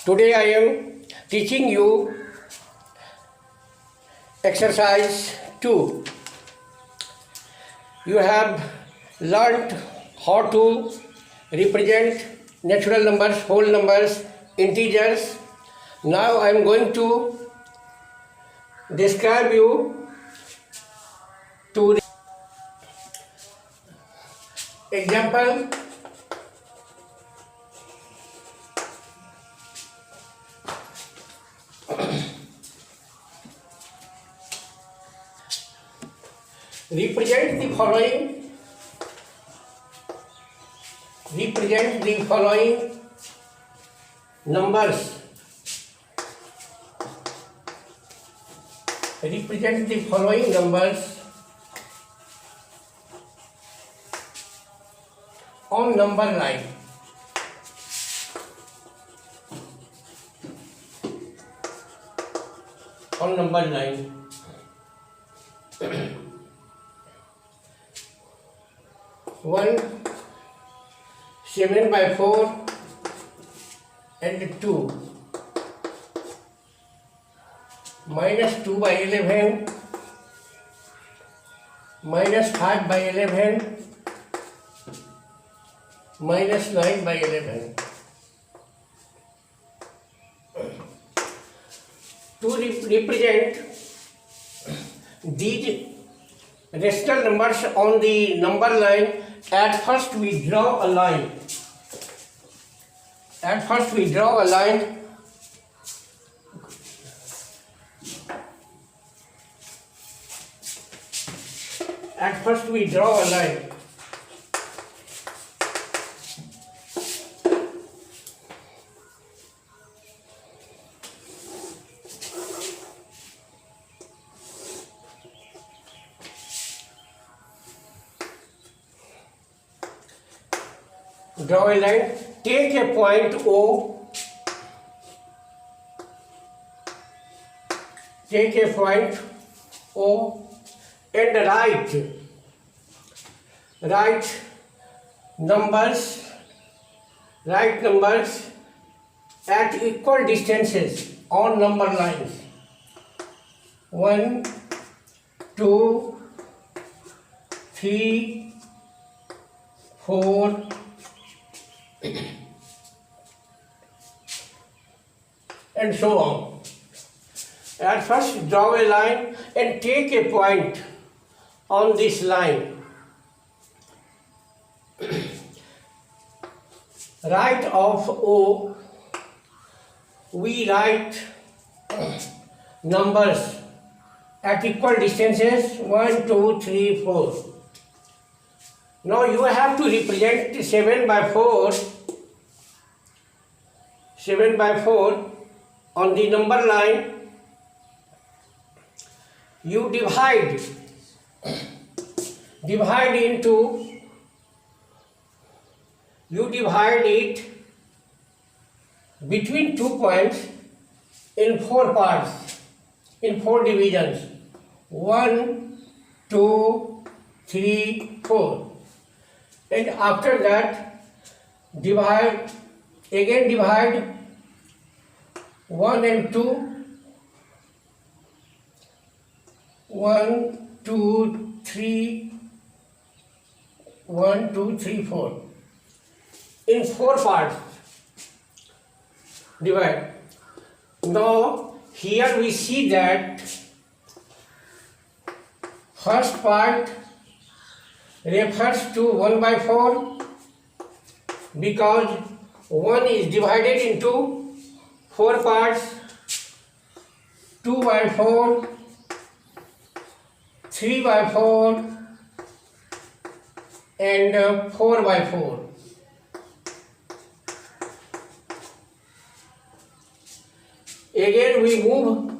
Today I am teaching you exercise 2. You have learnt how to represent natural numbers, whole numbers, integers. Now I am going to describe you to example. Represent the following numbers. Represent the following numbers on number line. On number line. 1, 7 by 4 and 2, minus 2 by 11, minus 5 by 11, minus 9 by 11. To represent these rational numbers on the number line, at first we draw a line. At first we draw a line. At first we draw a line. Draw a line, take a point O, and write numbers at equal distances on number lines. 1, 2, 3, 4, and so on. At first draw a line and take a point on this line. Right of O, we write numbers at equal distances 1, 2, 3, 4. Now you have to represent 7 by 4 on the number line. You divide it between 2 points in 4 parts, in 4 divisions. 1, 2, 3, 4. And after that, divide 1 and 2, 1, 2, 3, 1, 2, 3, 4. In 4 parts, divide. Now, here we see that first part refers to 1 by 4 because 1 is divided into 4 parts, 2 by 4, 3 by 4 and 4 by 4. Again we move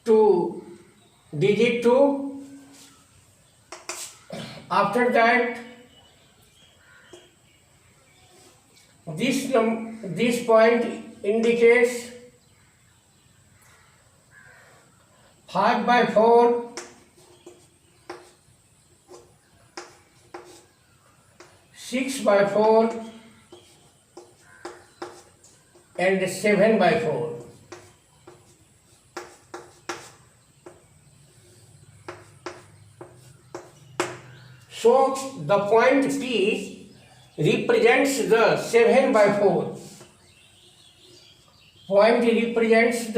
to digit 2. After that, this point indicates 5 by 4, 6 by 4, and 7 by 4. So the point P represents the 7 by 4. Point P represents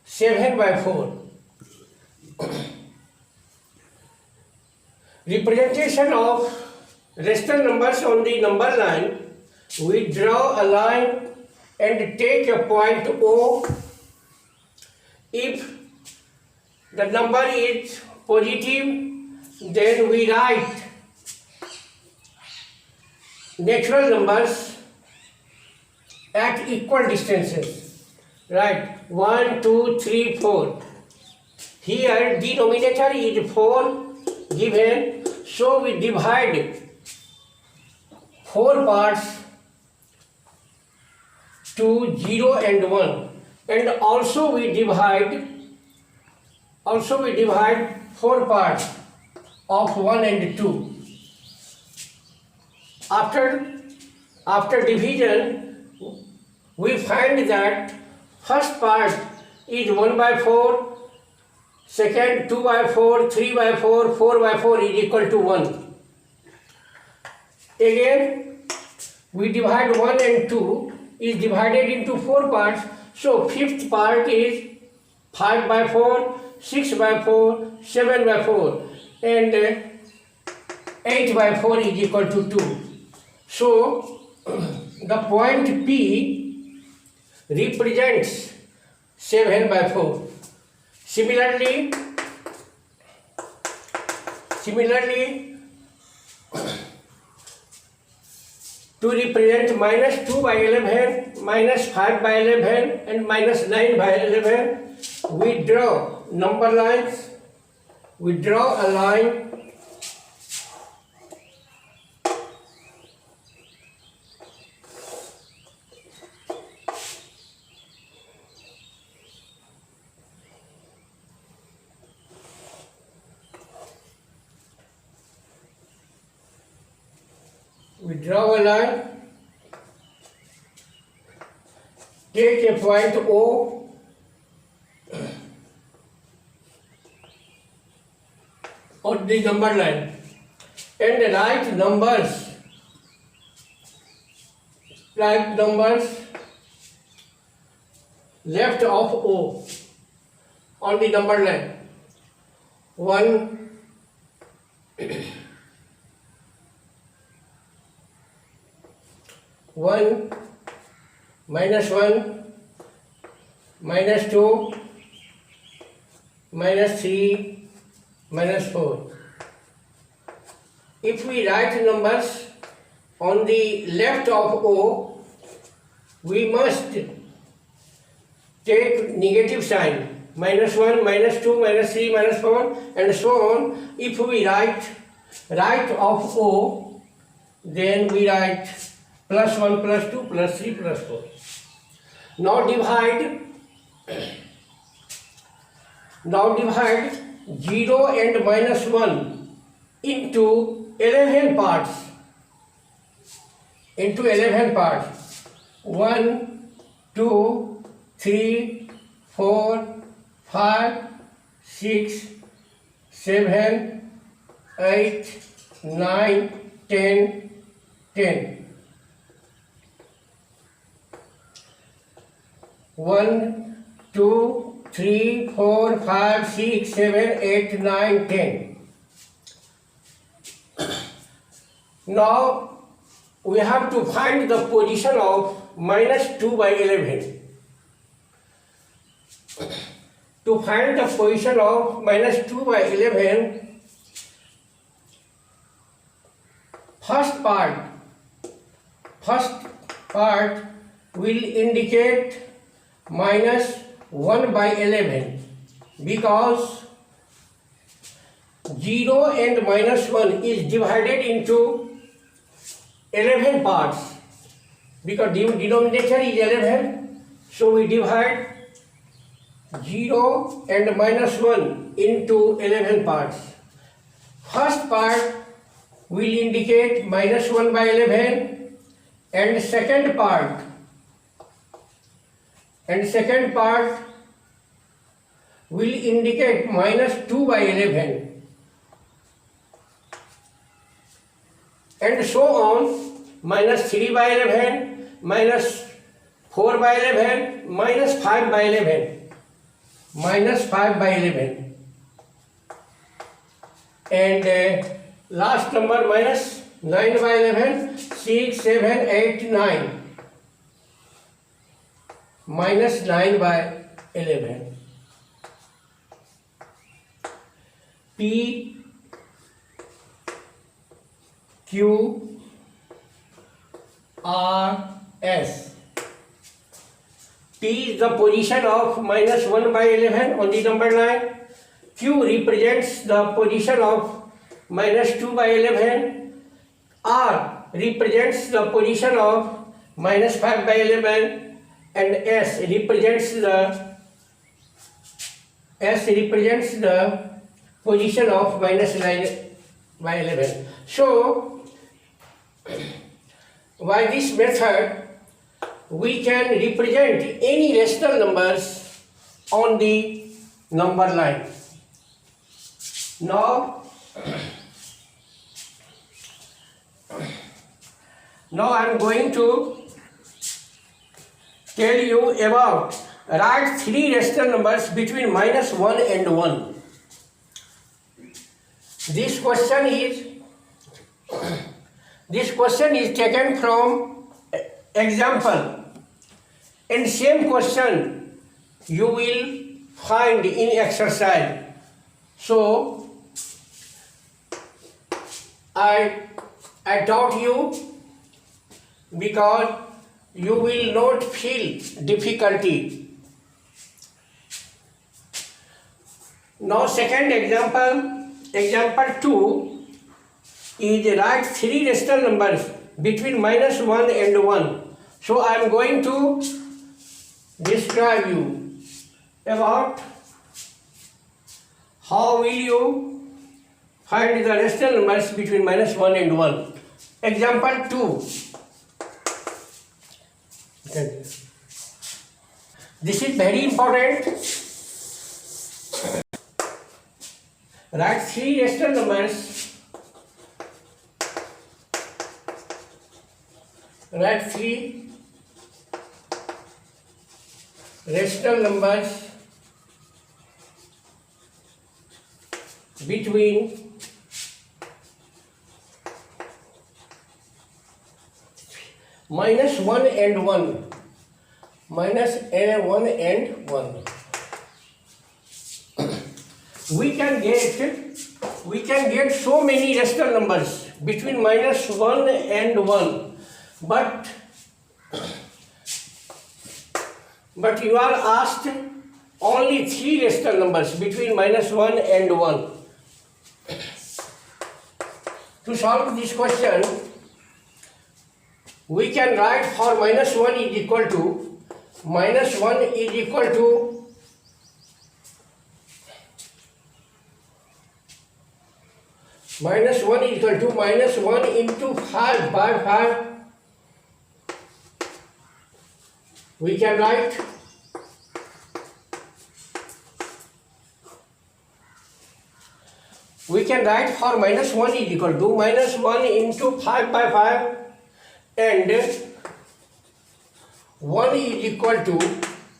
7 by 4. Representation of rational numbers on the number line. We draw a line and take a point O. If the number is positive, then we write natural numbers at equal distances. Right, 1, 2, 3, 4. Here denominator is 4 given, so we divide 4 parts to 0 and 1, and also we divide 4 parts of 1 and 2. After division, we find that first part is 1 by 4, second 2 by 4, 3 by 4, 4 by 4 is equal to 1. Again, we divide 1 and 2 is divided into 4 parts, so fifth part is 5 by 4, 6 by 4, 7 by 4, and 8 by 4 is equal to 2. So the point P represents 7 by 4. Similarly, to represent minus 2 by 11, minus 5 by 11, and minus 9 by 11, we draw number lines. We draw a line take a point O on the number line and write numbers left of O on the number line. 1, 1, minus 1, minus 2, minus 3, minus 4. If we write numbers on the left of O, we must take negative sign, minus 1, minus 2, minus 3, minus 4, and so on. If we write right of O, then we write plus 1, plus 2, plus 3, plus 4. Now divide 0 and minus 1 into 11 parts. 1, 2, 3, 4, 5, 6, 7, 8, 9, 10, 10. 1, 2, 3, 4, 5, 6, 7, 8, 9, 10. Now we have to find the position of minus 2 by 11. To find the position of minus 2 by 11, first part will indicate minus 1 by 11 because 0 and minus 1 is divided into 11 parts because denominator is 11, so we divide 0 and minus 1 into 11 parts. First part will indicate minus 1 by 11, and second part will indicate minus 2 by 11 and so on, minus 3 by 11, minus 4 by 11, minus 5 by 11, minus 5 by 11, and last number minus 9 by 11, 6, 7, 8, 9, minus 9 by 11. P, Q, R, S. P is the position of minus 1 by 11 on the number line. Q represents the position of minus 2 by 11. R represents the position of minus 5 by 11. And S represents the position of minus 9 by 11. So, by this method, we can represent any rational numbers on the number line. Now I am going to tell you about write three rational numbers between minus 1 and 1. This question is taken from example, and same question you will find in exercise. So I taught you because you will not feel difficulty. Now second example 2 is write three rational numbers between minus 1 and 1. So I am going to describe you about how will you find the rational numbers between minus 1 and 1. Example 2. This is very important. Write three rational numbers. Write three rational numbers between minus 1 and 1. Minus 1 and 1. We can get so many rational numbers between minus 1 and 1, but you are asked only three rational numbers between minus 1 and 1. To solve this question, we can write for minus 1 is equal to minus 1 into 5 by 5. We can write for minus 1 is equal to minus 1 into 5 by 5, and 1 is equal to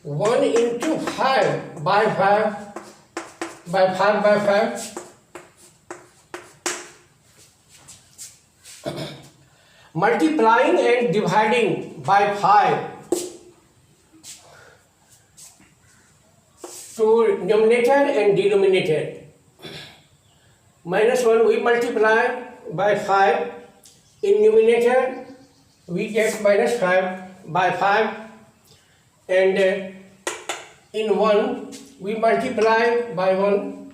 1 into 5 by 5 by 5 by 5. Multiplying and dividing by 5 to numerator and denominator. Minus 1 we multiply by 5, in numerator we get minus 5 by 5, and in 1 we multiply by 1,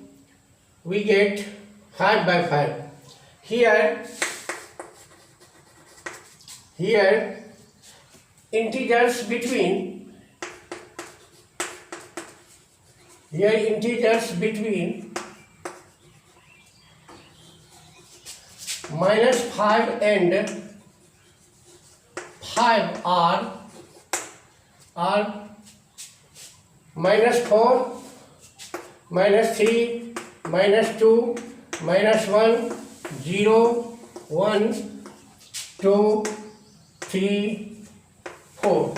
we get 5 by 5. Here integers between minus 5 and 5 are minus 4, minus 3, minus 2, minus 1, 0, 1, 2, 3, 4.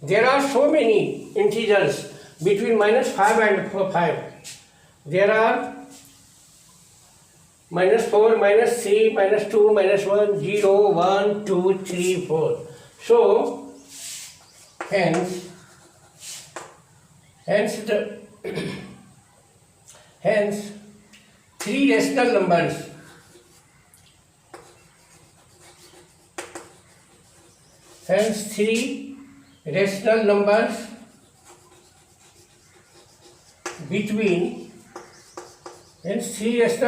There are so many integers between minus 5 and 5. There are minus 4, minus 3, minus 2, minus 1, 0, 1, 2, 3, 4. So, hence three rational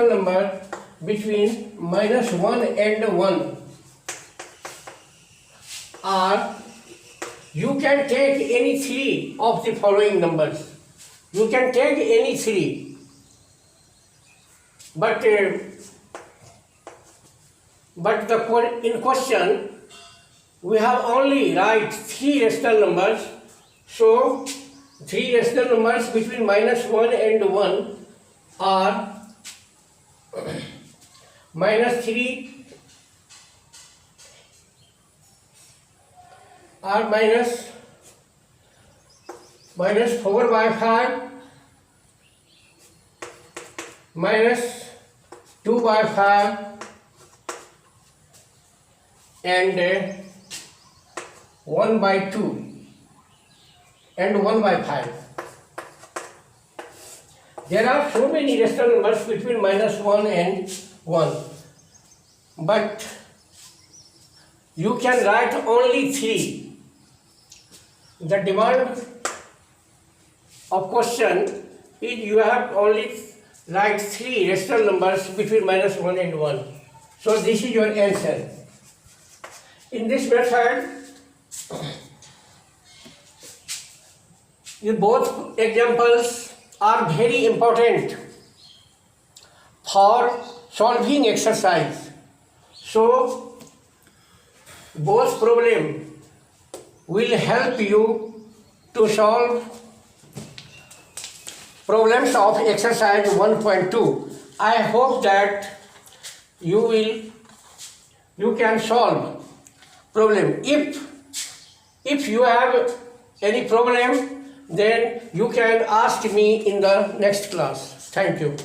numbers between minus 1 and 1 are, you can take any three of the following numbers. You can take any three, but in question we have only write three rational numbers. So three rational numbers between minus 1 and 1 are minus 3 are minus 4 by 5, minus 2 by 5, and 1 by 2, and 1 by 5. There are so many rational numbers between minus 1 and 1, but you can write only three. The demand of question is you have only write three rational numbers between minus 1 and 1. So this is your answer. In this method, both examples are very important for solving exercise. So both problem will help you to solve problems of exercise 1.2. I hope that you can solve problem. If you have any problem, then you can ask me in the next class. Thank you.